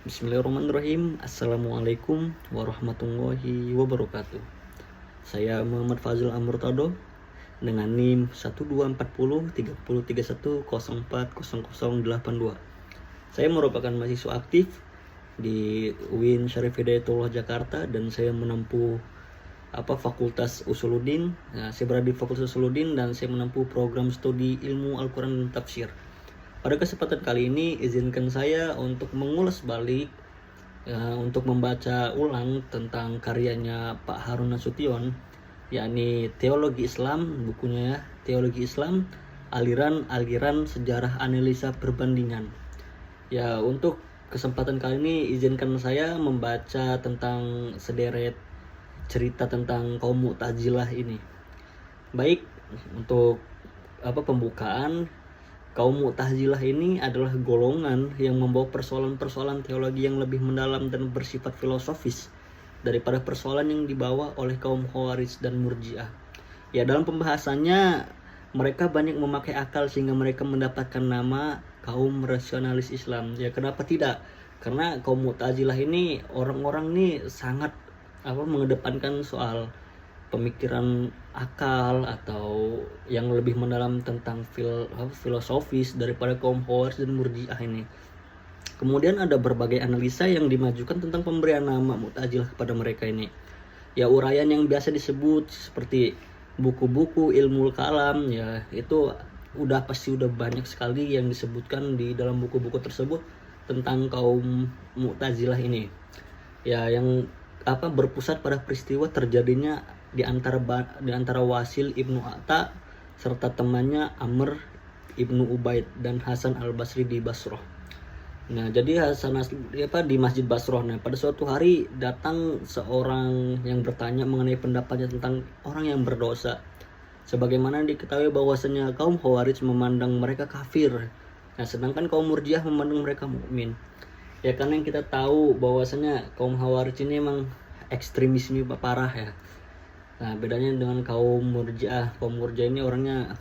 Bismillahirrahmanirrahim. Assalamualaikum warahmatullahi wabarakatuh. Saya Muhammad Fazil Amurtado dengan NIM 12403031040082. Saya merupakan mahasiswa aktif di UIN Syarif Hidayatullah Jakarta dan saya menempuh Fakultas Usuluddin. Saya berada di Fakultas Usuluddin dan saya menempuh program studi ilmu Al-Quran dan Tafsir. Pada kesempatan kali ini izinkan saya untuk mengulas balik untuk membaca ulang tentang karyanya Pak Harun Nasution, yakni Teologi Islam, bukunya ya, Teologi Islam, Aliran-aliran Sejarah Analisa Perbandingan. Ya, untuk kesempatan kali ini izinkan saya membaca tentang sederet cerita tentang kaum Mu'tazilah ini. Baik, untuk pembukaan, kaum Mu'tazilah ini adalah golongan yang membawa persoalan-persoalan teologi yang lebih mendalam dan bersifat filosofis daripada persoalan yang dibawa oleh kaum Khawarij dan Murji'ah. Ya, dalam pembahasannya mereka banyak memakai akal sehingga mereka mendapatkan nama kaum rasionalis Islam. Ya, kenapa tidak? Karena kaum Mu'tazilah ini orang-orang nih sangat mengedepankan soal pemikiran akal atau yang lebih mendalam tentang filosofis daripada kaum Khawarij dan Murji'ah ini. Kemudian ada berbagai analisa yang dimajukan tentang pemberian nama Mu'tazilah kepada mereka ini. Ya, uraian yang biasa disebut seperti buku-buku ilmu kalam, ya itu pasti udah banyak sekali yang disebutkan di dalam buku-buku tersebut tentang kaum Mu'tazilah ini. Ya, yang berpusat pada peristiwa terjadinya di antara Wasil ibnu Atta serta temannya Amr ibnu Ubaid dan Hasan al-Basri di Basrah. Nah, jadi di Masjid Basrah. Nah, pada suatu hari datang seorang yang bertanya mengenai pendapatnya tentang orang yang berdosa. Sebagaimana diketahui bahwasanya kaum Khawarij memandang mereka kafir. Nah, sedangkan kaum Murji'ah memandang mereka mukmin. Ya, karena yang kita tahu bahwasanya kaum Khawarij ini emang ekstremisme parah ya. Nah, bedanya dengan kaum Murji'ah. Kaum Murji'ah ini orangnya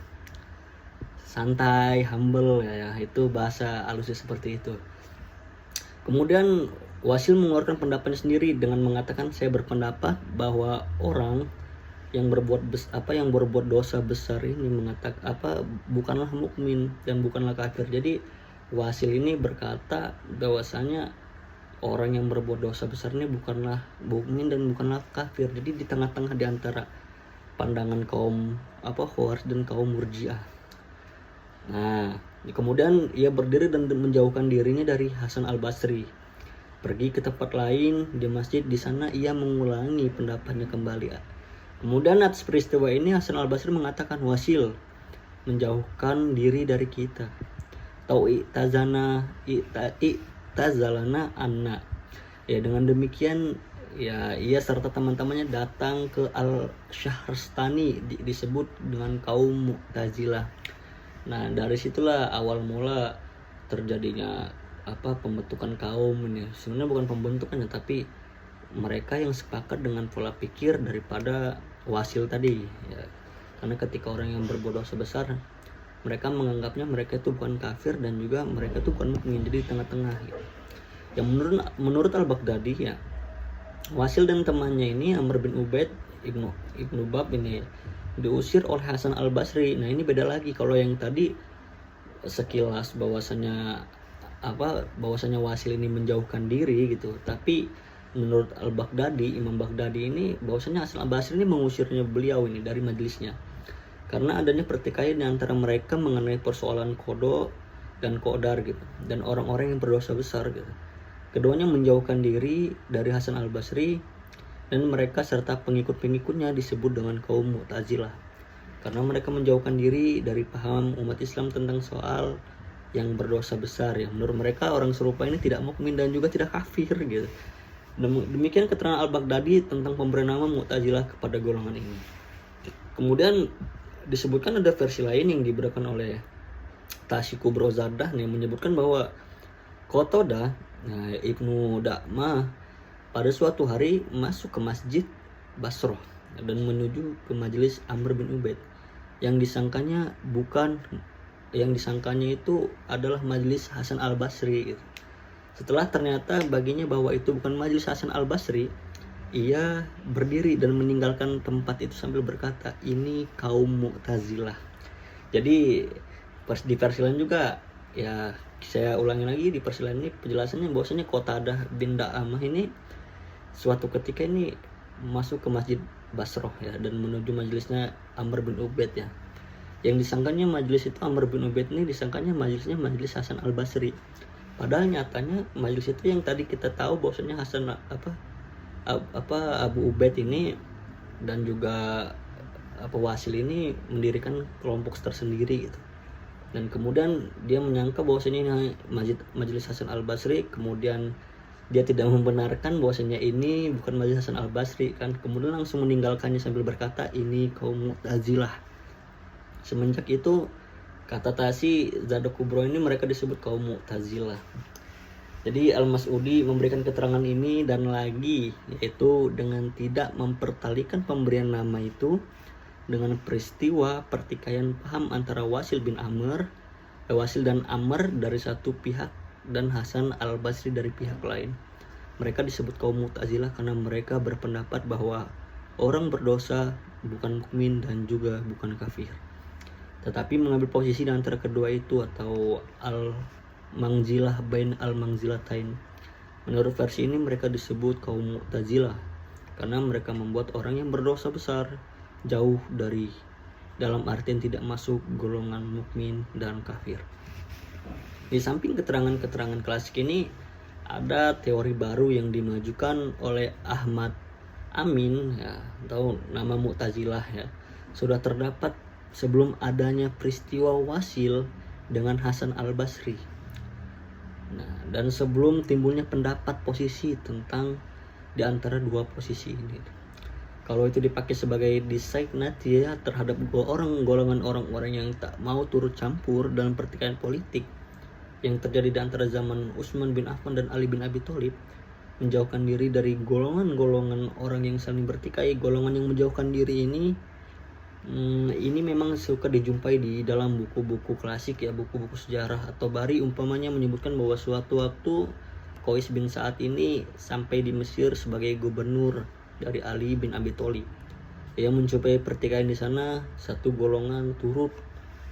santai, humble ya, itu bahasa halusnya seperti itu. Kemudian Wasil mengeluarkan pendapatnya sendiri dengan mengatakan, saya berpendapat bahwa orang yang berbuat dosa besar ini bukanlah mukmin dan bukanlah kafir. Jadi Wasil ini berkata bahwasanya orang yang berbuat dosa besar ini bukanlah mukmin dan bukanlah kafir. Jadi di tengah-tengah di antara pandangan kaum Khawarij dan kaum Murji'ah. Nah, kemudian ia berdiri dan menjauhkan dirinya dari Hasan al-Basri. Pergi ke tempat lain di masjid. Di sana ia mengulangi pendapatnya kembali. Kemudian atas peristiwa ini Hasan al-Basri mengatakan, Wasil menjauhkan diri dari kita. Tazalana anna. Ya, dengan demikian ya ia serta teman-temannya datang ke Al-Syahrastani, disebut dengan kaum Mu'tazilah. Nah, dari situlah awal mula terjadinya pembentukan kaum ini. Sebenarnya bukan pembentukannya, tapi mereka yang sepakat dengan pola pikir daripada Wasil tadi ya. Karena ketika orang yang berbuat dosa besar, mereka menganggapnya mereka itu bukan kafir dan juga mereka itu bukan mukmin, jadi di tengah-tengah gitu. Yang menurut Al-Baghdadi ya, Wasil dan temannya ini Amr bin Ubaid ibnu Bab ini diusir oleh Hasan al-Basri. Nah, ini beda lagi. Kalau yang tadi sekilas bahwasanya Wasil ini menjauhkan diri gitu, tapi menurut Al-Baghdadi, Imam Baghdadi ini bahwasanya Hasan al-Basri ini mengusirnya beliau ini dari majelisnya karena adanya pertikaian antara mereka mengenai persoalan kodo dan kodar gitu, dan orang-orang yang berdosa besar gitu. Keduanya menjauhkan diri dari Hasan al-Basri dan mereka serta pengikut-pengikutnya disebut dengan kaum Mu'tazilah karena mereka menjauhkan diri dari paham umat Islam tentang soal yang berdosa besar. Yang menurut mereka orang serupa ini tidak mukmin dan juga tidak kafir gitu. Demikian keterangan Al-Baghdadi tentang pemberian nama Mu'tazilah kepada golongan ini. Kemudian disebutkan ada versi lain yang diberikan oleh Tashi Kubro Zadah yang menyebutkan bahwa Qatadah Ibnu Da'mah pada suatu hari masuk ke masjid Basrah dan menuju ke majelis Amr bin Ubaid yang disangkanya itu adalah majelis Hasan al-Basri gitu. Setelah ternyata baginya bahwa itu bukan majelis Hasan Al-Basri, ia berdiri dan meninggalkan tempat itu sambil berkata, ini kaum Mu'tazilah. Jadi di versi lain juga, ya saya ulangi lagi, di versi lain ini penjelasannya bahwasanya Qatadah bin Da'amah ini suatu ketika ini masuk ke Masjid Basroh ya, dan menuju majelisnya Amr bin Ubaid ya. Yang disangkanya majelis itu Amr bin Ubaid ini disangkanya majelisnya majelis Hasan Al-Basri. Padahal nyatanya majelis itu yang tadi kita tahu bahwasanya Abu Ubaid ini dan juga Wasil ini mendirikan kelompok tersendiri gitu. Dan kemudian dia menyangka bahwasanya ini majelis Hasan Al-Basri, kemudian dia tidak membenarkan bahwasanya ini bukan majelis Hasan Al-Basri kan, kemudian langsung meninggalkannya sambil berkata ini kaum Mu'tazilah. Semenjak itu kata Tasi Zada Kubro ini mereka disebut kaum Mu'tazilah. Jadi Al-Mas'udi memberikan keterangan ini dan lagi, yaitu dengan tidak mempertalikan pemberian nama itu dengan peristiwa pertikaian paham antara Wasil dan Amr dari satu pihak dan Hasan Al-Basri dari pihak lain. Mereka disebut kaum Mu'tazilah karena mereka berpendapat bahwa orang berdosa bukan mukmin dan juga bukan kafir, tetapi mengambil posisi di antara kedua itu atau al-mangzilah bain al-mangzilatain. Menurut versi ini mereka disebut kaum Mu'tazilah karena mereka membuat orang yang berdosa besar jauh dari, dalam artian tidak masuk golongan mukmin dan kafir. Di samping keterangan-keterangan klasik ini, ada teori baru yang dimajukan oleh Ahmad Amin ya, atau nama Mu'tazilah ya. Sudah terdapat sebelum adanya peristiwa Wasil dengan Hasan Al-Basri. Nah, dan sebelum timbulnya pendapat posisi tentang di antara dua posisi ini. Kalau itu dipakai sebagai designat ya terhadap golongan orang-orang yang tak mau turut campur dalam pertikaian politik yang terjadi di antara zaman Utsman bin Affan dan Ali bin Abi Thalib, menjauhkan diri dari golongan-golongan orang yang saling bertikai. Golongan yang menjauhkan diri ini memang suka dijumpai di dalam buku-buku klasik ya, buku-buku sejarah. Atau Bari umpamanya menyebutkan bahwa suatu waktu Qais bin Sa'ad ini sampai di Mesir sebagai gubernur dari Ali bin Abi Thalib. Ia mencapai pertikaian di sana, satu golongan turut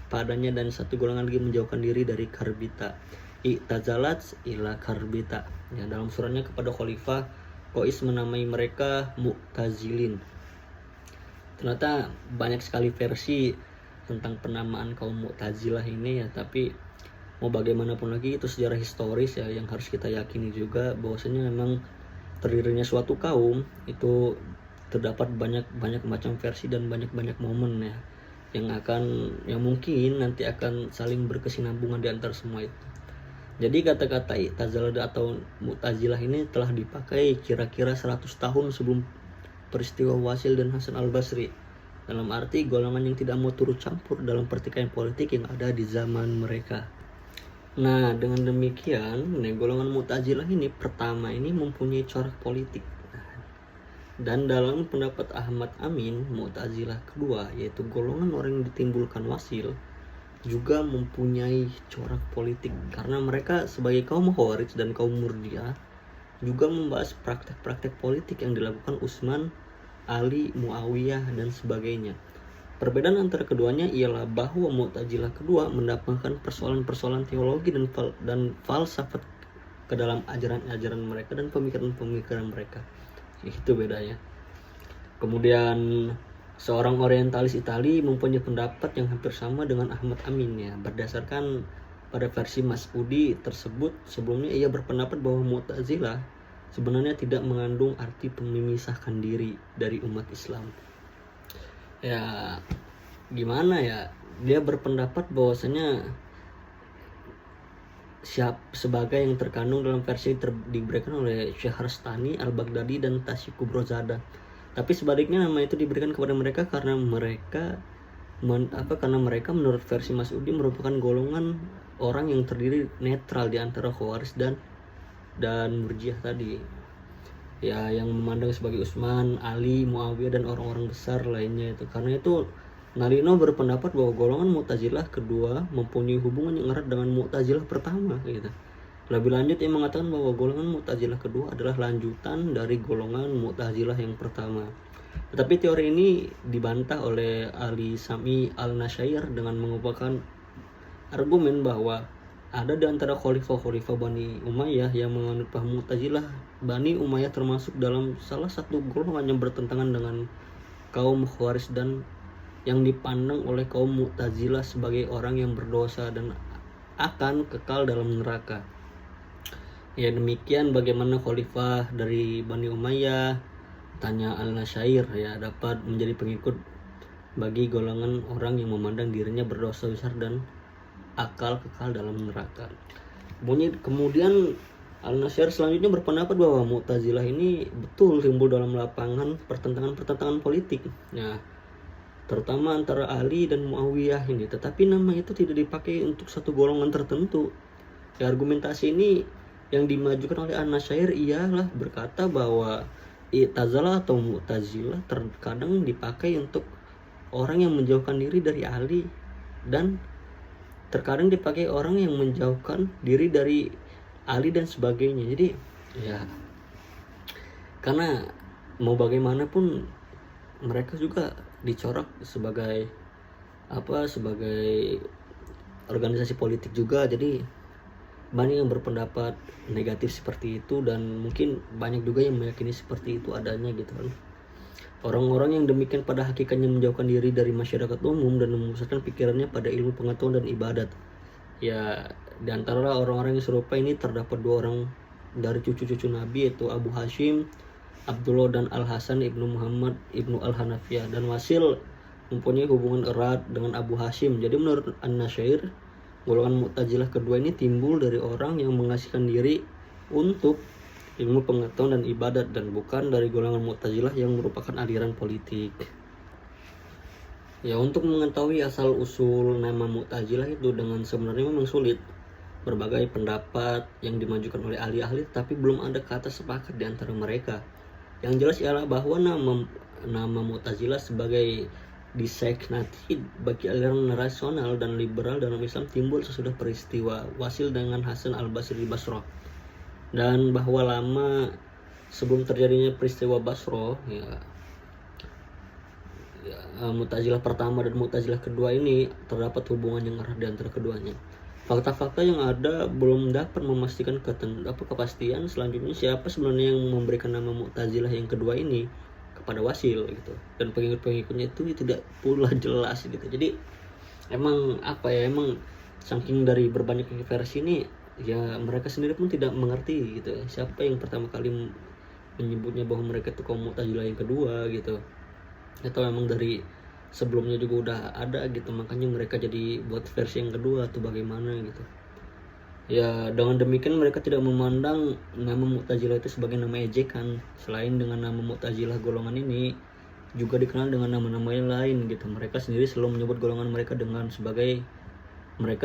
padanya dan satu golongan lagi menjauhkan diri dari Karbita. I'tazalat ila Karbita. Ya, dalam suratnya kepada Khalifah, Qais menamai mereka Mu'tazilin. Ternyata banyak sekali versi tentang penamaan kaum Mu'tazilah ini ya, tapi mau bagaimanapun lagi itu sejarah historis ya yang harus kita yakini juga bahwasanya memang terdirinya suatu kaum itu terdapat banyak macam versi dan banyak momen ya yang mungkin nanti akan saling berkesinambungan di antara semua itu. Jadi kata-kata I'tazalah atau Mu'tazilah ini telah dipakai kira-kira 100 tahun sebelum peristiwa Wasil dan Hasan Al-Basri, dalam arti golongan yang tidak mau turut campur dalam pertikaian politik yang ada di zaman mereka. Nah, dengan demikian, golongan Mu'tazilah ini pertama ini mempunyai corak politik. Dan dalam pendapat Ahmad Amin, Mu'tazilah kedua, yaitu golongan orang yang ditimbulkan Wasil, juga mempunyai corak politik karena mereka sebagai kaum Khawarij dan kaum Murji'ah juga membahas praktek-praktek politik yang dilakukan Utsman, Ali, Muawiyah dan sebagainya. Perbedaan antara keduanya ialah bahwa Mu'tazilah kedua mendapatkan persoalan-persoalan teologi dan falsafat ke dalam ajaran-ajaran mereka dan pemikiran-pemikiran mereka. Itu bedanya. Kemudian seorang orientalis Itali mempunyai pendapat yang hampir sama dengan Ahmad Amin ya. Berdasarkan pada versi Mas'udi tersebut, sebelumnya ia berpendapat bahwa Mu'tazilah sebenarnya tidak mengandung arti memisahkan diri dari umat Islam. Ya gimana ya, dia berpendapat bahwasanya sebagai yang terkandung dalam versi diberikan oleh Syekh Harstani, Al-Baghdadi dan Tasi Kubro Zada. Tapi sebaliknya nama itu diberikan kepada mereka karena mereka menurut versi Mas'udi merupakan golongan orang yang terdiri netral di antara Khawarij dan Murji'ah tadi. Ya, yang memandang sebagai Utsman, Ali, Muawiyah dan orang-orang besar lainnya itu. Karena itu Nalino berpendapat bahwa golongan Mu'tazilah kedua mempunyai hubungan yang erat dengan Mu'tazilah pertama gitu. Lebih lanjut ia mengatakan bahwa golongan Mu'tazilah kedua adalah lanjutan dari golongan Mu'tazilah yang pertama. Tetapi teori ini dibantah oleh Ali Sami Al-Nasyair dengan mengupakan argumen bahwa ada di antara khalifah-khalifah Bani Umayyah yang menganut paham Mu'tazilah. Bani Umayyah termasuk dalam salah satu golongan yang bertentangan dengan kaum Khawarij dan yang dipandang oleh kaum Mu'tazilah sebagai orang yang berdosa dan akan kekal dalam neraka. Ya, demikian bagaimana khalifah dari Bani Umayyah, tanya Al-Nasyair, ya, dapat menjadi pengikut bagi golongan orang yang memandang dirinya berdosa besar dan akal kekal dalam neraka. Kemudian Al-Nasyair selanjutnya berpendapat bahwa Mu'tazilah ini betul timbul dalam lapangan pertentangan politik, ya, terutama antara Ali dan Muawiyah ini, tetapi nama itu tidak dipakai untuk satu golongan tertentu. Ya, argumentasi ini yang dimajukan oleh An-Nasyair ialah berkata bahwa I'tazalah atau Mu'tazilah terkadang dipakai untuk orang yang menjauhkan diri dari Ali, dan terkadang dipakai orang yang menjauhkan diri dari Ali dan sebagainya. Jadi ya, karena mau bagaimanapun mereka juga dicorak sebagai sebagai organisasi politik juga. Jadi banyak yang berpendapat negatif seperti itu, dan mungkin banyak juga yang meyakini seperti itu adanya gitu kan. Orang-orang yang demikian pada hakikatnya menjauhkan diri dari masyarakat umum dan memusatkan pikirannya pada ilmu pengetahuan dan ibadat. Ya, di antara orang-orang yang serupa ini terdapat dua orang dari cucu-cucu Nabi, yaitu Abu Hashim Abdullah dan Al-Hasan ibnu Muhammad ibnu Al-Hanafiyah, dan Wasil mempunyai hubungan erat dengan Abu Hashim. Jadi menurut An-Nasyair, golongan Mu'tazilah kedua ini timbul dari orang yang mengasihkan diri untuk ilmu pengetahuan dan ibadat, dan bukan dari golongan Mu'tazilah yang merupakan aliran politik. Ya, untuk mengetahui asal usul nama Mu'tazilah itu dengan sebenarnya memang sulit. Berbagai pendapat yang dimajukan oleh ahli-ahli, tapi belum ada kata sepakat di antara mereka. Yang jelas ialah bahwa nama Mu'tazilah sebagai diseknati bagi aliran rasional dan liberal dalam Islam timbul sesudah peristiwa Wasil dengan Hasan al-Basri di Basrah, dan bahwa lama sebelum terjadinya peristiwa Basrah, Mu'tazilah pertama dan Mu'tazilah kedua ini terdapat hubungan yang erat di antara keduanya. Fakta-fakta yang ada belum dapat memastikan kepastian selanjutnya siapa sebenarnya yang memberikan nama Mu'tazilah yang kedua ini kepada Wasil gitu, dan pengikut-pengikutnya itu tidak pula jelas gitu. Jadi emang emang saking dari berbanyak versi ini, ya mereka sendiri pun tidak mengerti gitu siapa yang pertama kali menyebutnya bahwa mereka itu kaum Mu'tazilah yang kedua gitu, atau emang dari sebelumnya juga udah ada gitu, makanya mereka jadi buat versi yang kedua atau bagaimana gitu. Ya, dengan demikian mereka tidak memandang nama Mu'tazilah itu sebagai nama ejekan. Selain dengan nama Mu'tazilah, golongan ini juga dikenal dengan nama-nama yang lain gitu. Mereka sendiri selalu menyebut golongan mereka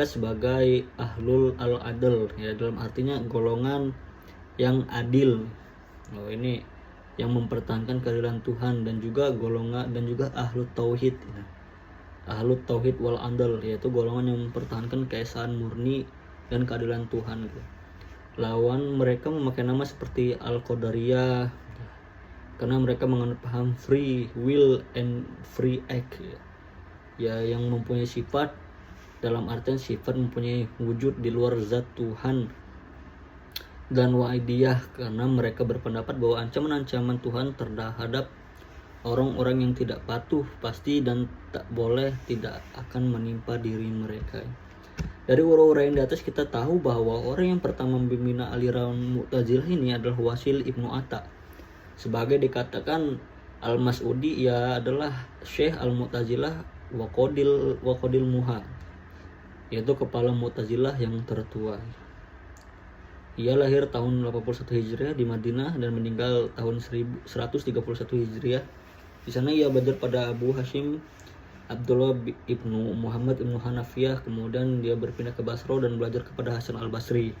sebagai Ahlul Al-Adl, ya, dalam artinya golongan yang adil. Ini yang mempertahankan keadilan Tuhan, dan juga Ahlut Tauhid, ya. Ahlut Tauhid wal Adl, yaitu golongan yang mempertahankan keesaan murni dan keadilan Tuhan gitu. Lawan mereka memakai nama seperti Al-Qadariyah, karena mereka menganut paham free will and free act, ya, yang mempunyai sifat, dalam artian sifat mempunyai wujud di luar zat Tuhan. Dan Wa'idiyah, karena mereka berpendapat bahwa ancaman-ancaman Tuhan terhadap orang-orang yang tidak patuh pasti dan tidak akan menimpa diri mereka. Dari uraian di atas kita tahu bahwa orang yang pertama membina aliran Mu'tazilah ini adalah Wasil ibnu Atta. Sebagai dikatakan Al-Mas'udi, ia adalah Syekh Al-Mu'tazilah wa Qadil Muha, yaitu kepala Mu'tazilah yang tertua. Ia lahir tahun 81 Hijriah di Madinah dan meninggal tahun 131 Hijriah. Di sana ia belajar pada Abu Hashim Abdullah ibnu Muhammad ibnu Hanafiyah. Kemudian dia berpindah ke Basra dan belajar kepada Hasan al-Basri.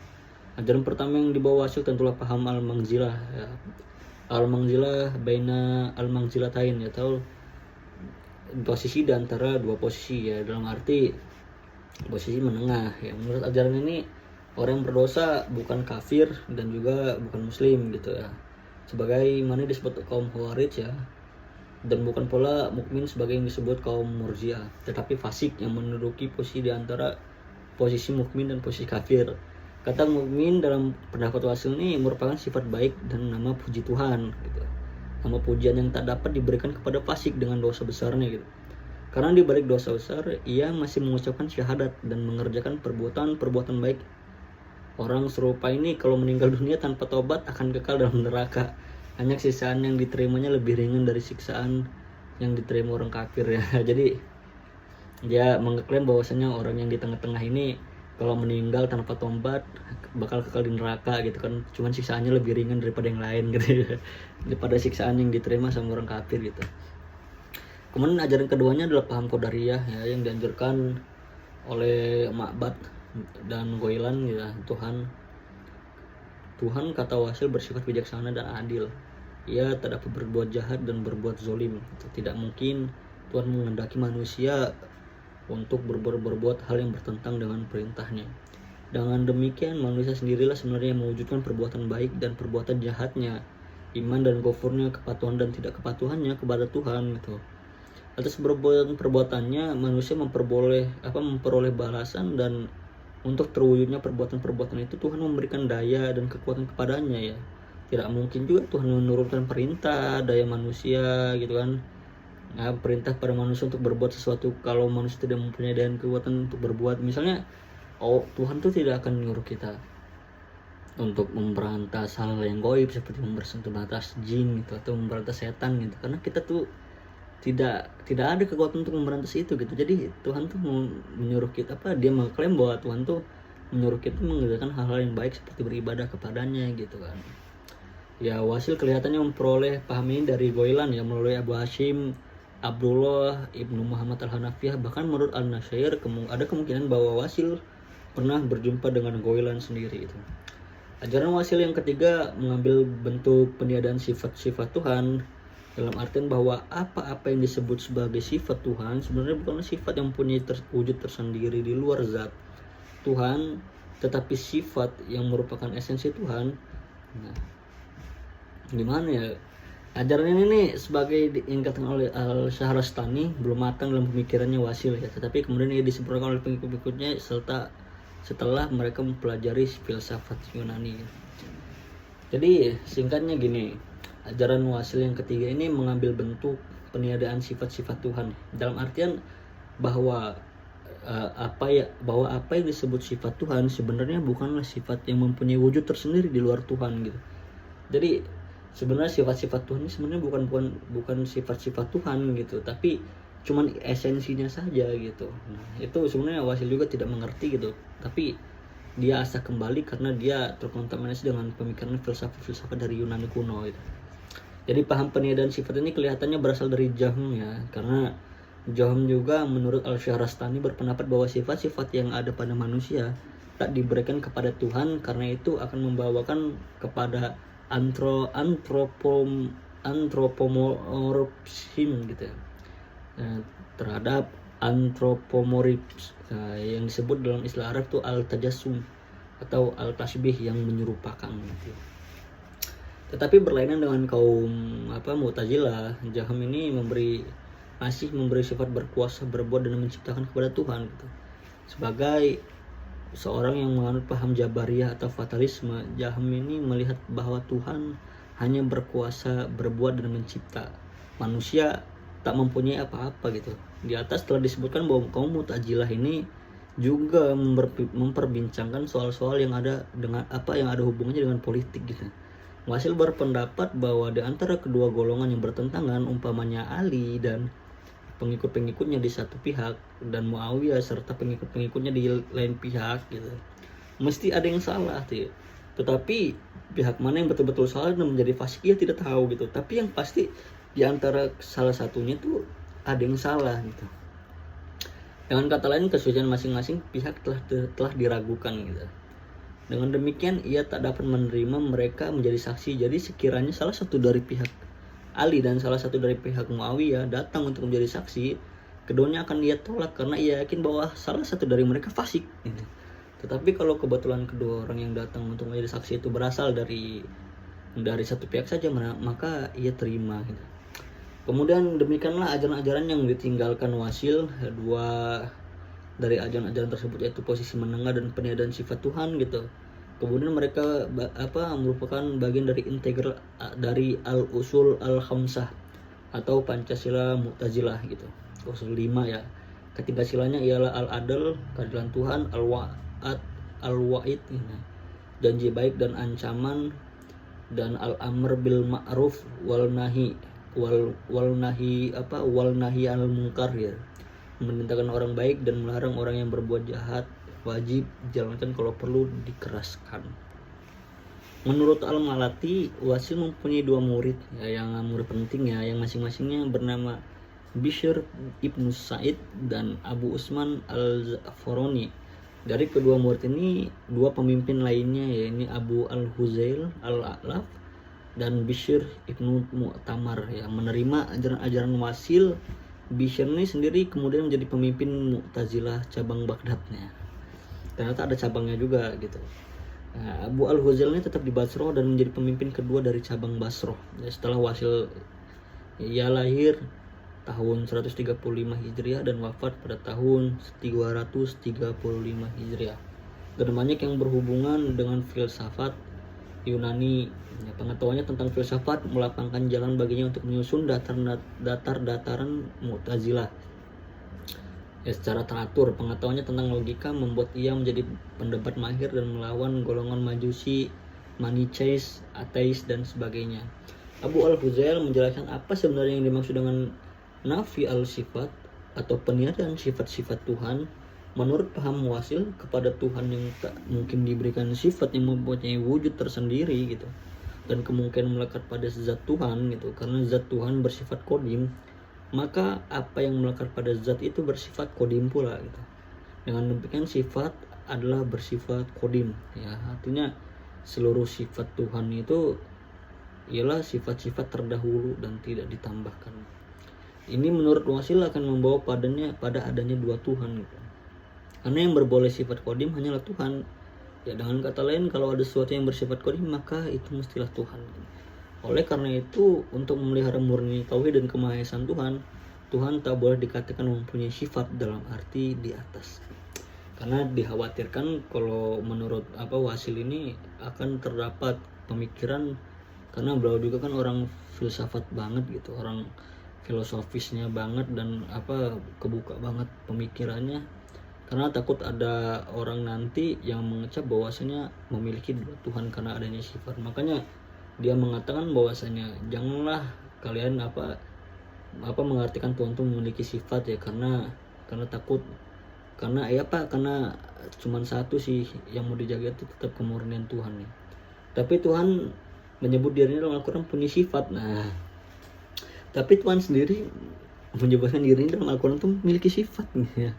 Ajaran pertama yang dibawa Wasil tentulah paham al-Mangzilah, ya. Al-Mangzilah baina al-Mangzilatain, atau posisi di antara dua posisi, ya, dalam arti posisi menengah, ya. Menurut ajaran ini Orang yang berdosa bukan kafir dan juga bukan muslim gitu ya. Sebagaimana disebut kaum Khawarij ya. Dan bukan pula mukmin sebagai yang disebut kaum Murji'ah, tetapi fasik yang menduduki posisi di antara posisi mukmin dan posisi kafir. Kata mukmin dalam pendapat Wasil ini merupakan sifat baik dan nama puji Tuhan gitu. Nama pujian yang tak dapat diberikan kepada fasik dengan dosa besarnya gitu. Karena di balik dosa besar ia masih mengucapkan syahadat dan mengerjakan perbuatan baik. Orang serupa ini kalau meninggal dunia tanpa tobat akan kekal dalam neraka. Hanya siksaan yang diterimanya lebih ringan dari siksaan yang diterima orang kafir ya. Jadi dia mengklaim bahwasanya orang yang di tengah-tengah ini kalau meninggal tanpa tobat bakal kekal di neraka gitu kan. Cuman siksaannya lebih ringan daripada yang lain gitu ya. Daripada siksaan yang diterima sama orang kafir gitu. Kemudian ajaran keduanya adalah paham Qadariyah ya, yang dianjurkan oleh Ma'bad dan Ghailan ya. Tuhan kata Wasil bersifat bijaksana dan adil. Ia tak dapat berbuat jahat dan berbuat zolim. Tidak mungkin Tuhan menghendaki manusia untuk berbuat hal yang bertentang dengan perintahnya. Dengan demikian manusia sendirilah sebenarnya yang mewujudkan perbuatan baik dan perbuatan jahatnya, iman dan kufurnya, kepatuhan dan tidak kepatuhannya kepada Tuhan gitu. Atas perbuatannya manusia memperoleh balasan, dan untuk terwujudnya perbuatan-perbuatan itu Tuhan memberikan daya dan kekuatan kepadanya ya. Tidak mungkin juga Tuhan menurunkan perintah daya manusia gitu kan. Nah, perintah pada manusia untuk berbuat sesuatu kalau manusia tidak mempunyai daya dan kekuatan untuk berbuat. Misalnya, Tuhan tuh tidak akan menyuruh kita untuk memberantas hal yang gaib seperti memberantas jin gitu atau memberantas setan gitu. Karena kita tuh tidak ada kekuatan untuk memberantas itu gitu. Jadi Tuhan tuh menyuruh kita dia mengklaim bahwa Tuhan tuh menyuruh kita mengerjakan hal-hal yang baik seperti beribadah kepadanya gitu kan. Ya Wasil kelihatannya memperoleh paham ini dari Ghailan ya, melalui Abu Hashim Abdullah ibnu Muhammad al-Hanafiyah. Bahkan menurut Al-Nasyair ada kemungkinan bahwa Wasil pernah berjumpa dengan Ghailan sendiri itu. Ajaran Wasil yang ketiga mengambil bentuk peniadaan sifat-sifat Tuhan, dalam artian bahwa apa-apa yang disebut sebagai sifat Tuhan sebenarnya bukanlah sifat yang mempunyai wujud tersendiri di luar zat Tuhan, tetapi sifat yang merupakan esensi Tuhan. Nah, gimana ya? Ajaran ini nih sebagai diingatkan oleh Al-Syahrastani belum matang dalam pemikirannya Wasil ya, tetapi kemudian ia disempurnakan oleh pengikut-pengikutnya setelah mereka mempelajari filsafat Yunani. Jadi singkatnya gini, ajaran Wasil yang ketiga ini mengambil bentuk peniadaan sifat-sifat Tuhan, dalam artian bahwa apa yang disebut sifat Tuhan sebenarnya bukanlah sifat yang mempunyai wujud tersendiri di luar Tuhan gitu. Jadi sebenarnya sifat-sifat Tuhan ini sebenarnya bukan sifat-sifat Tuhan gitu, tapi cuman esensinya saja gitu. Nah, itu sebenarnya Wasil juga tidak mengerti gitu, tapi dia asah kembali karena dia terkontaminasi dengan pemikiran filsafat dari Yunani kuno gitu. Jadi paham peniadaan sifat ini kelihatannya berasal dari Jahm ya, karena Jahm juga menurut Al-Syahrastani berpendapat bahwa sifat-sifat yang ada pada manusia tak diberikan kepada Tuhan, karena itu akan membawakan kepada antropomorphism gitu ya. Terhadap antropomorphism yang disebut dalam istilah Arab itu al-tajassum atau al-tasbih yang menyerupakan gitu. Tetapi berlainan dengan kaum Mu'tazilah, Jahm ini masih memberi sifat berkuasa, berbuat dan menciptakan kepada Tuhan gitu. Sebagai seorang yang menganut paham Jabariyah atau fatalisme, Jahm ini melihat bahwa Tuhan hanya berkuasa, berbuat dan mencipta. Manusia tak mempunyai apa-apa gitu. Di atas telah disebutkan bahwa kaum Mu'tazilah ini juga memperbincangkan soal-soal yang ada hubungannya dengan politik gitu. Wasil berpendapat bahwa di antara kedua golongan yang bertentangan, umpamanya Ali dan pengikut-pengikutnya di satu pihak dan Muawiyah serta pengikut-pengikutnya di lain pihak gitu, mesti ada yang salah tuh. Tetapi pihak mana yang betul-betul salah dan menjadi fasik ia tidak tahu gitu. Tapi yang pasti di antara salah satunya tuh ada yang salah gitu. Dengan kata lain, kesucian masing-masing pihak telah diragukan gitu. Dengan demikian ia tak dapat menerima mereka menjadi saksi. Jadi sekiranya salah satu dari pihak Ali dan salah satu dari pihak Muawiyah datang untuk menjadi saksi, keduanya akan ia tolak karena ia yakin bahwa salah satu dari mereka fasik gitu. Tetapi kalau kebetulan kedua orang yang datang untuk menjadi saksi itu berasal dari satu pihak saja, maka ia terima gitu. Kemudian demikianlah ajaran-ajaran yang ditinggalkan Wasil. Dua dari ajaran-ajaran tersebut yaitu posisi menengah dan peniadaan sifat Tuhan gitu. Kemudian mereka merupakan bagian dari integral dari al-usul al-khamsah atau Pancasila Mu'tazilah gitu. Usul 5 ya. Ketiga silanya ialah al-adl, keadilan Tuhan, al-wa'ad, al-wa'id gitu. Janji baik dan ancaman, dan al-amr bil ma'ruf wal nahi al munkar ya. Memerintahkan orang baik dan melarang orang yang berbuat jahat, wajib dijalankan, kalau perlu dikeraskan. Menurut Al-Malati, Wasil mempunyai dua murid ya, yang murid penting ya, yang masing-masingnya bernama Bishr ibnu Sa'id dan Abu Usman al-Zafaroni. Dari kedua murid ini, dua pemimpin lainnya yaitu Abu al-Huzail al-A'laf dan Bishr ibnu Mu'tamar yang menerima ajaran-ajaran Wasil. Bishr ini sendiri kemudian menjadi pemimpin Mu'tazilah cabang Baghdadnya. Ternyata ada cabangnya juga gitu. Nah, Abu al-Huzail ini tetap di Basroh dan menjadi pemimpin kedua dari cabang Basroh. Ya, setelah Wasil ia lahir tahun 135 Hijriah dan wafat pada tahun 335 Hijriah. Dan banyak yang berhubungan dengan filsafat Yunani. Ya, pengetahuannya tentang filsafat melapangkan jalan baginya untuk menyusun dataran Mu'tazilah. Ya, secara teratur, pengetahuannya tentang logika membuat ia menjadi pendebat mahir dan melawan golongan Majusi, Manicheis, ateis dan sebagainya. Abu al-Huzail menjelaskan apa sebenarnya yang dimaksud dengan nafi al-sifat atau peniadaan sifat-sifat Tuhan. Menurut paham Wasil, kepada Tuhan yang tak mungkin diberikan sifat yang mempunyai wujud tersendiri gitu, dan kemungkinan melekat pada zat Tuhan gitu, karena zat Tuhan bersifat kodim, maka apa yang melekat pada zat itu bersifat kodim pula gitu. Dengan demikian sifat adalah bersifat kodim ya, artinya seluruh sifat Tuhan itu ialah sifat-sifat terdahulu dan tidak ditambahkan. Ini menurut Wasil akan membawa pada adanya dua Tuhan gitu. Karena yang berboleh sifat kodim hanyalah Tuhan. Ya, dengan kata lain, kalau ada sesuatu yang bersifat kodim maka itu mestilah Tuhan. Oleh karena itu, untuk memelihara murni tauhid dan kemahaesaan Tuhan, Tuhan tak boleh dikatakan mempunyai sifat dalam arti di atas. Karena dikhawatirkan kalau menurut Wasil ini akan terdapat pemikiran, karena beliau juga kan orang filsafat banget gitu, orang filosofisnya banget dan kebuka banget pemikirannya. Karena takut ada orang nanti yang mengecap bahwasanya memiliki dua Tuhan karena adanya sifat. Makanya dia mengatakan bahwasanya janganlah kalian mengartikan Tuhan itu memiliki sifat ya, karena takut, karena karena cuma satu sih yang mau dijaga itu tetap kemurnian Tuhan ya. Tapi Tuhan menyebut dirinya dalam Al-Quran punya sifat. Nah, tapi Tuhan sendiri menyebutkan dirinya dalam Al-Quran itu memiliki sifat ya.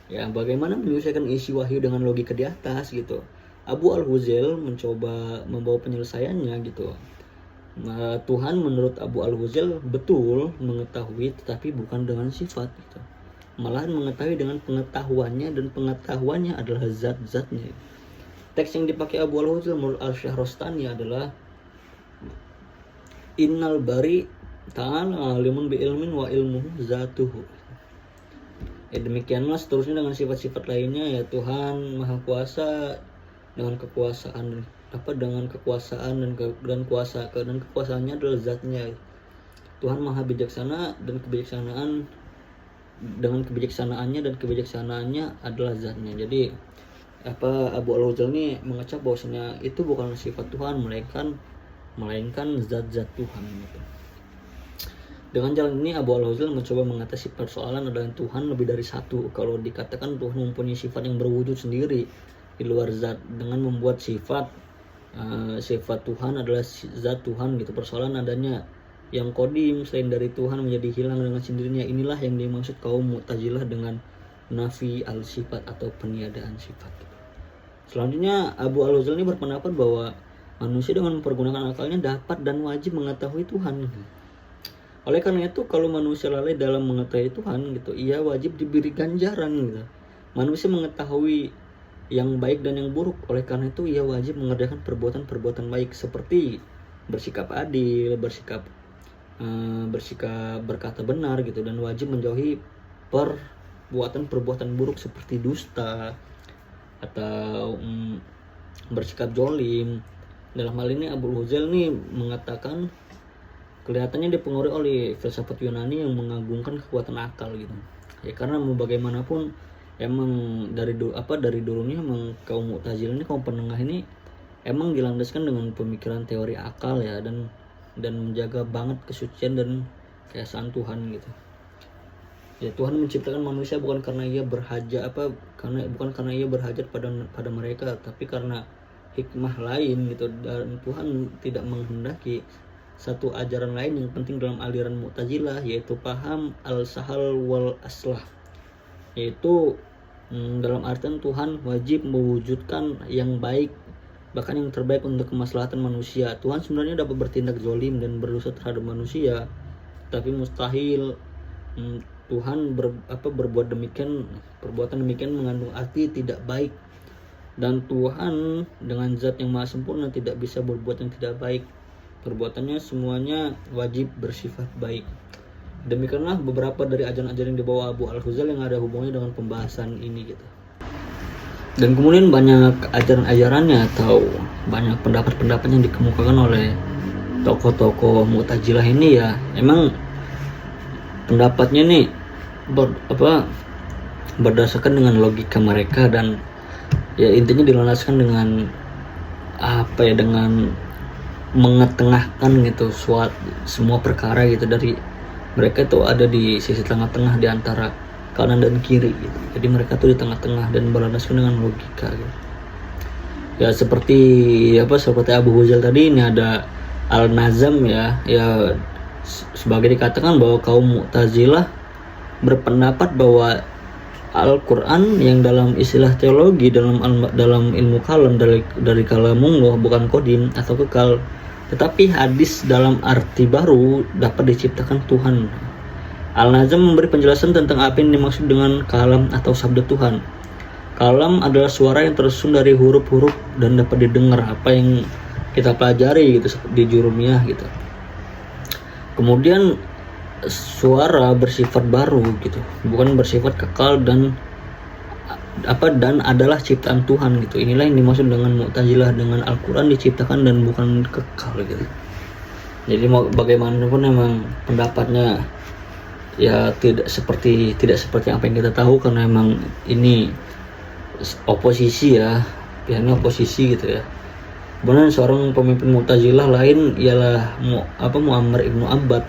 Ya, bagaimana menyelesaikan isi wahyu dengan logika di atas gitu. Abu al-Huzail mencoba membawa penyelesaiannya gitu. Nah, Tuhan menurut Abu al-Huzail betul mengetahui, tetapi bukan dengan sifat gitu. Malahan mengetahui dengan pengetahuannya, dan pengetahuannya adalah zat-zatnya. Teks yang dipakai Abu al-Huzail menurut Al-Syahrastani adalah Innal bari ta'ala alimun bi ilmin wa ilmuhu zatuhu. Ya, demikianlah seterusnya dengan sifat-sifat lainnya ya. Tuhan Maha Kuasa dengan kekuasaan dengan kekuasaan dan kuasa, dan kekuasaannya adalah zatnya. Tuhan Maha Bijaksana dan kebijaksanaan dengan kebijaksanaannya, dan kebijaksanaannya adalah zatnya. Jadi Abu al-Huzail ini mengecap bahwasanya itu bukan sifat Tuhan, melainkan zat-zat Tuhan gitu. Dengan jalan ini Abu al-Huzail mencoba mengatasi persoalan adalah Tuhan lebih dari satu. Kalau dikatakan Tuhan mempunyai sifat yang berwujud sendiri di luar zat, dengan membuat sifat Tuhan adalah zat Tuhan gitu. Persoalan adanya yang kodim selain dari Tuhan menjadi hilang dengan sendirinya. Inilah yang dimaksud kaum Mu'tazilah dengan nafi al-sifat atau peniadaan sifat gitu. Selanjutnya Abu al-Huzail ini berpendapat bahwa manusia dengan mempergunakan akalnya dapat dan wajib mengetahui Tuhan. Oleh karena itu, kalau manusia lalai dalam mengetahui Tuhan gitu, ia wajib diberi ganjaran gitu. Manusia mengetahui yang baik dan yang buruk. Oleh karena itu ia wajib mengerjakan perbuatan-perbuatan baik seperti bersikap adil, bersikap berkata benar gitu, dan wajib menjauhi perbuatan-perbuatan buruk seperti dusta atau bersikap jolim. Dalam hal ini Abu Huzail nih mengatakan kelihatannya dipengaruhi oleh filsafat Yunani yang mengagungkan kekuatan akal gitu. Ya karena mau bagaimanapun emang dari dulunya emang kaum Mu'tazilah ini, kaum penengah ini emang dilandaskan dengan pemikiran teori akal ya, dan menjaga banget kesucian dan keesaan Tuhan gitu. Ya Tuhan menciptakan manusia bukan karena ia berhajat pada mereka, tapi karena hikmah lain gitu, dan Tuhan tidak menghendaki satu ajaran lain yang penting dalam aliran Mu'tazilah, yaitu paham al-sahal wal aslah, yaitu dalam artian Tuhan wajib mewujudkan yang baik, bahkan yang terbaik untuk kemaslahatan manusia. Tuhan sebenarnya dapat bertindak zalim dan berdosa terhadap manusia, tapi mustahil Tuhan berbuat demikian, perbuatan demikian mengandung arti tidak baik, dan Tuhan dengan zat yang maha sempurna tidak bisa berbuat yang tidak baik. Perbuatannya semuanya wajib bersifat baik. Demikianlah beberapa dari ajaran-ajaran yang dibawa Abu Al-Huzail yang ada hubungannya dengan pembahasan ini gitu. Dan kemudian banyak ajaran-ajarannya atau banyak pendapat-pendapat yang dikemukakan oleh tokoh-tokoh Mu'tazilah ini ya, emang pendapatnya nih berdasarkan dengan logika mereka, dan ya intinya dilandaskan dengan dengan mengetengahkan gitu semua perkara gitu. Dari mereka itu ada di sisi tengah-tengah di antara kanan dan kiri gitu. Jadi mereka tuh di tengah-tengah dan berlandaskan dengan logika gitu. Ya seperti Abu Huzail tadi, ini ada Al-Nazam ya sebagai dikatakan bahwa kaum Mu'tazilah berpendapat bahwa Al-Quran yang dalam istilah teologi dalam ilmu kalam dari kalamullah bukan kodim atau kekal, tetapi hadis dalam arti baru dapat diciptakan Tuhan. Al-Nazam memberi penjelasan tentang apa yang dimaksud dengan kalam atau sabda Tuhan. Kalam adalah suara yang tersusun dari huruf-huruf dan dapat didengar, apa yang kita pelajari gitu di jurumiyah gitu. Kemudian suara bersifat baru gitu, bukan bersifat kekal dan adalah ciptaan Tuhan gitu. Inilah yang dimaksud dengan Mu'tazilah dengan Al-Quran diciptakan dan bukan kekal gitu. Jadi bagaimanapun memang pendapatnya ya tidak seperti apa yang kita tahu, karena memang ini oposisi ya, pihaknya oposisi gitu ya. Kemudian seorang pemimpin Mu'tazilah lain ialah Mu'ammar ibnu Abbad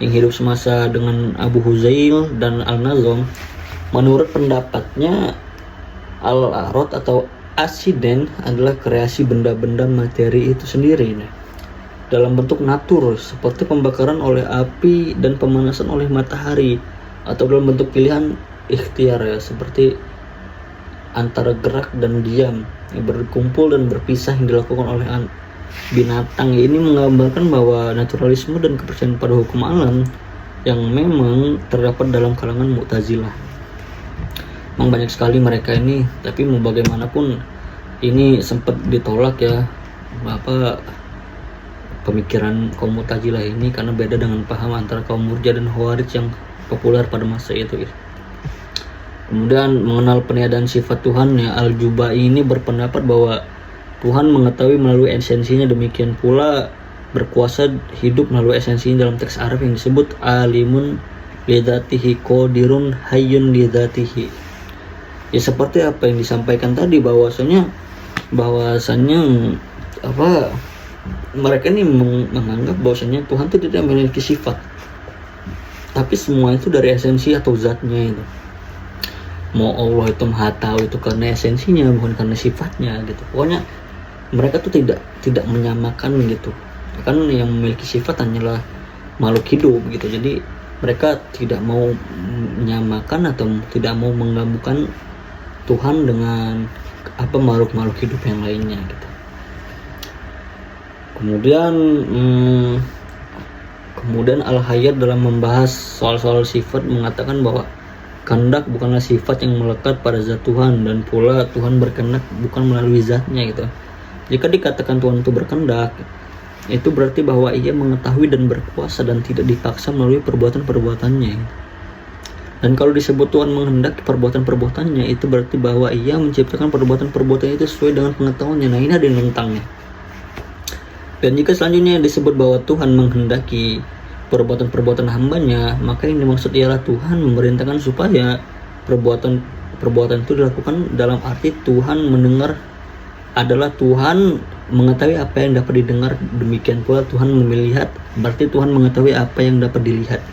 yang hidup semasa dengan Abu Huzail dan Al-Nazam. Menurut pendapatnya, Al-Arad atau asiden adalah kreasi benda-benda materi itu sendiri dalam bentuk natur, seperti pembakaran oleh api dan pemanasan oleh matahari, atau dalam bentuk pilihan ikhtiar ya, seperti antara gerak dan diam, berkumpul dan berpisah yang dilakukan oleh binatang. Ini menggambarkan bahwa naturalisme dan kepercayaan pada hukum alam yang memang terdapat dalam kalangan Mu'tazilah. Memang banyak sekali mereka ini, tapi mau bagaimanapun ini sempat ditolak ya pemikiran kaum Mu'tazilah ini, karena beda dengan paham antara kaum Murji'ah dan Khawarij yang populer pada masa itu ya. Kemudian mengenal peniadaan sifat Tuhan ya, Al-Jubai ini berpendapat bahwa Tuhan mengetahui melalui esensinya, demikian pula berkuasa hidup melalui esensinya dalam teks Arab yang disebut alimun lidzatihi qadirun hayyun lidzatihi. Ya seperti apa yang disampaikan tadi, bahwasanya mereka ini menganggap bahwasanya Tuhan itu tidak memiliki sifat, tapi semua itu dari esensi atau zatnya itu. Mau Allah itu maha tahu itu karena esensinya, bukan karena sifatnya gitu. Pokoknya mereka tuh tidak menyamakan gitu. Kan yang memiliki sifat hanyalah makhluk hidup gitu. Jadi mereka tidak mau menyamakan atau tidak mau menggabungkan Tuhan dengan makhluk-makhluk hidup yang lainnya gitu. Kemudian Al-Hayyat dalam membahas soal-soal sifat mengatakan bahwa kehendak bukanlah sifat yang melekat pada zat Tuhan, dan pula Tuhan berkehendak bukan melalui zatnya gitu. Jika dikatakan Tuhan itu berkehendak, itu berarti bahwa ia mengetahui dan berkuasa dan tidak dipaksa melalui perbuatan-perbuatannya. Dan kalau disebut Tuhan menghendaki perbuatan-perbuatannya, itu berarti bahwa ia menciptakan perbuatan-perbuatannya itu sesuai dengan pengetahuannya. Nah, ini ada yang tentangnya. Dan jika selanjutnya disebut bahwa Tuhan menghendaki perbuatan-perbuatan hambanya, maka yang dimaksud ialah Tuhan memerintahkan supaya perbuatan itu dilakukan, dalam arti Tuhan mendengar adalah Tuhan mengetahui apa yang dapat didengar, demikian pula Tuhan melihat, berarti Tuhan mengetahui apa yang dapat dilihat.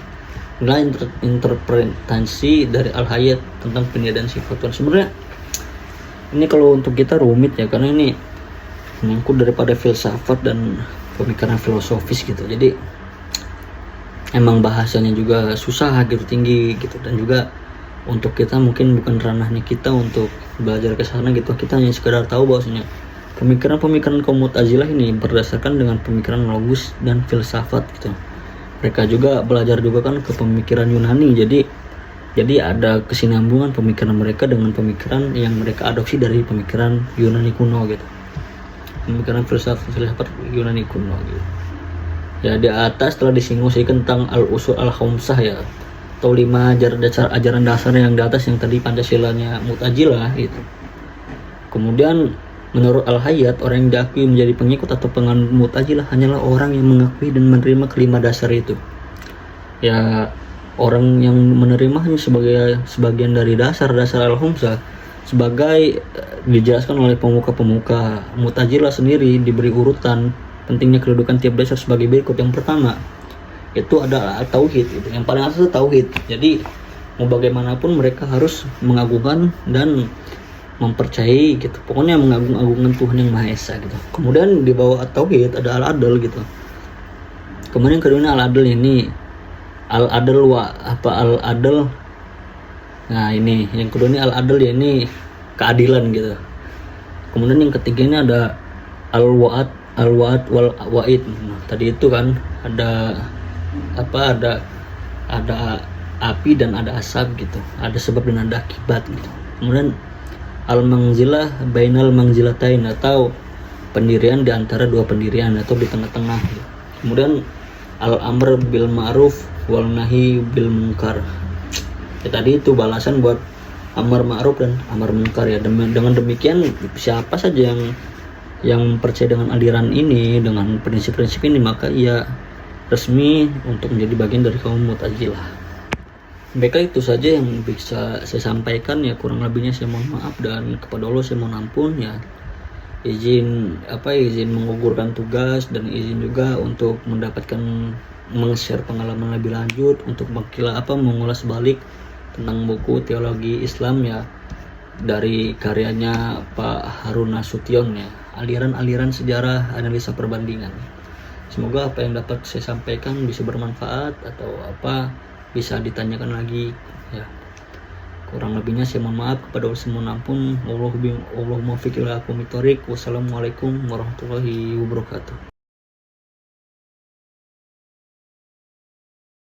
Inilah interpretasi dari Al-Hayat tentang peniadaan sifat Tuhan. Sebenarnya ini kalau untuk kita rumit ya, karena ini menyangkut daripada filsafat dan pemikiran filosofis gitu. Jadi emang bahasanya juga susah gitu, tinggi gitu, dan juga untuk kita mungkin bukan ranahnya kita untuk belajar ke sana gitu. Kita hanya sekedar tahu bahwasanya pemikiran-pemikiran kaum Mu'tazilah ini berdasarkan dengan pemikiran logis dan filsafat gitu. Mereka juga belajar juga kan ke pemikiran Yunani, jadi ada kesinambungan pemikiran mereka dengan pemikiran yang mereka adopsi dari pemikiran Yunani kuno gitu, pemikiran filsafat Yunani kuno gitu. Ya, di atas telah disinggung tentang al-usul al-khamsah ya, atau 5 ajaran dasar yang di atas, yang tadi Pancasilanya Mu'tazilah gitu. Kemudian menurut Al-Hayat, orang yang diakui menjadi pengikut atau penganut Mu'tazilah hanyalah orang yang mengakui dan menerima kelima dasar itu. Ya, orang yang menerimanya sebagai sebagian dari dasar-dasar Al-Khamsah, sebagai dijelaskan oleh pemuka-pemuka Mu'tazilah sendiri, diberi urutan pentingnya kedudukan tiap dasar sebagai berikut. Yang pertama itu adalah tauhid gitu. Yang paling atas itu tauhid. Jadi mau bagaimanapun mereka harus mengagungkan dan mempercayai gitu, pokoknya mengagung-agungkan Tuhan yang Maha Esa gitu. Kemudian di bawah tauhid ada al-adl gitu. Kemudian kedua al-adl ini al-adl al-adl. Nah, ini yang kedua ini al-adl ya, ini keadilan gitu. Kemudian yang ketiga ini ada al-wa'ad wal wa'id. Nah, tadi itu kan ada api dan ada asap gitu, ada sebab dan ada akibat gitu. Kemudian al-manzilah bainal manzilatain, atau pendirian di antara dua pendirian atau di tengah-tengah gitu. Kemudian al-amr bil ma'ruf wal nahi bil munkar. Ya, tadi itu balasan buat amar ma'ruf dan amar munkar ya. Dengan demikian siapa saja yang percaya dengan aliran ini, dengan prinsip-prinsip ini, maka ia resmi untuk menjadi bagian dari kaum Mu'tazilah. Baiklah, itu saja yang bisa saya sampaikan ya, kurang lebihnya saya mohon maaf, dan kepada Allah saya mohon ampun ya. Izin menggugurkan tugas, dan izin juga untuk mendapatkan meng-share pengalaman lebih lanjut untuk mengulas balik tentang buku teologi Islam ya, dari karyanya Pak Harun Nasution ya, aliran-aliran sejarah analisa perbandingan. Semoga apa yang dapat saya sampaikan bisa bermanfaat, atau bisa ditanyakan lagi ya. Kurang lebihnya saya mohon maaf, kepada Allah saya mohon ampun. Wassalamualaikum warahmatullahi wabarakatuh.